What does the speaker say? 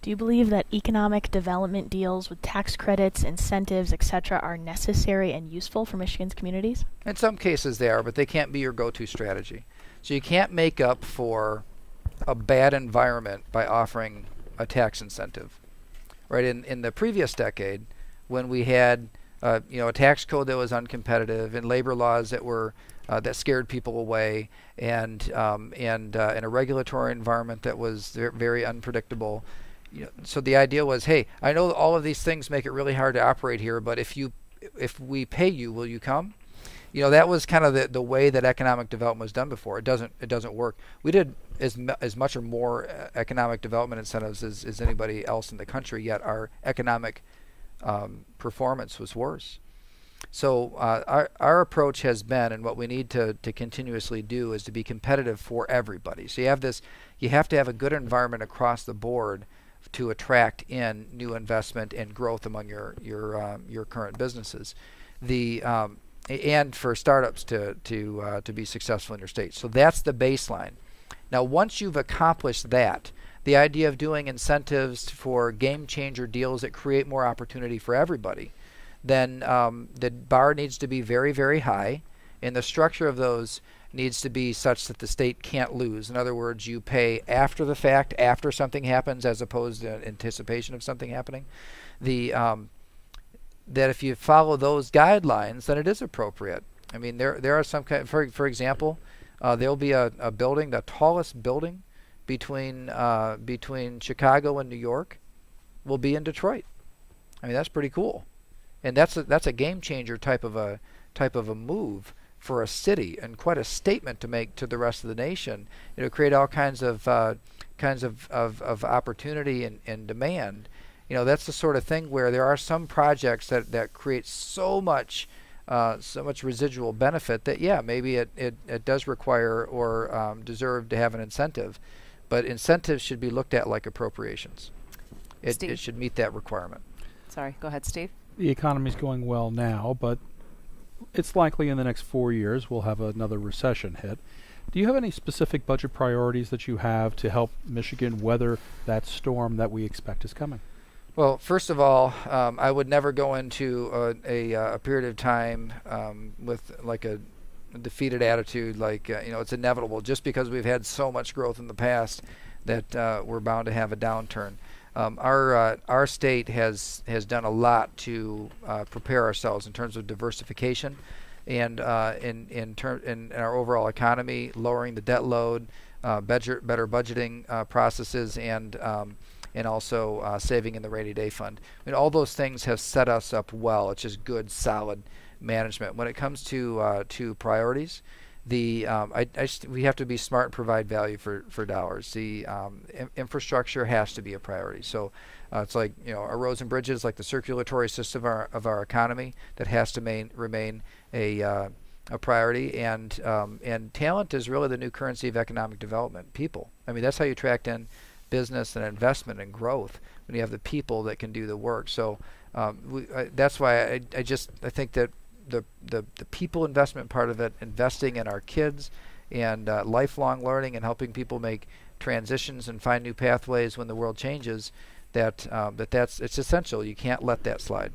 Do you believe that economic development deals with tax credits, incentives, etc. are necessary and useful for Michigan's communities? In some cases they are, but they can't be your go-to strategy. So you can't make up for a bad environment by offering a tax incentive. Right, in the previous decade, when we had a tax code that was uncompetitive and labor laws that were that scared people away, and a regulatory environment that was very unpredictable. So the idea was, hey, I know all of these things make it really hard to operate here, but if we pay you, will you come? That was kind of the way that economic development was done before. It doesn't work. We did as much or more economic development incentives as anybody else in the country, yet our economic performance was worse. So our approach has been, and what we need to continuously do, is to be competitive for everybody. So you have to have a good environment across the board to attract in new investment and growth among your current businesses. And for startups to be successful in your state. So that's the baseline. Now, once you've accomplished that, the idea of doing incentives for game changer deals that create more opportunity for everybody, then the bar needs to be very, very high, and the structure of those needs to be such that the state can't lose. In other words, you pay after the fact, after something happens, as opposed to anticipation of something happening. That if you follow those guidelines, then it is appropriate. I mean, there are some kind. For example, there'll be a building, the tallest building between Chicago and New York, will be in Detroit. I mean, that's pretty cool, and that's a game changer type of a move for a city, and quite a statement to make to the rest of the nation. It'll create all kinds of opportunity and demand. That's the sort of thing where there are some projects that create so much residual benefit that, yeah, maybe it does require or deserve to have an incentive. But incentives should be looked at like appropriations. It should meet that requirement. Sorry, go ahead, Steve. The economy's going well now, but it's likely in the next 4 years we'll have another recession hit. Do you have any specific budget priorities that you have to help Michigan weather that storm that we expect is coming? Well, first of all, I would never go into a period of time with like a defeated attitude, like it's inevitable just because we've had so much growth in the past that we're bound to have a downturn. Our state has done a lot to prepare ourselves in terms of diversification and in our overall economy, lowering the debt load, better budgeting processes, and also saving in the rainy day fund. I mean, all those things have set us up well. It's just good, solid management. When it comes to priorities, we have to be smart and provide value for dollars. The infrastructure has to be a priority. So it's like our roads and bridges, like the circulatory system of our economy, that has to remain a priority. And talent is really the new currency of economic development. People. I mean, that's how you attract in business and investment and growth, when you have the people that can do the work. So that's why I think that the people investment part of it, investing in our kids and lifelong learning and helping people make transitions and find new pathways when the world changes, it's essential. You can't let that slide.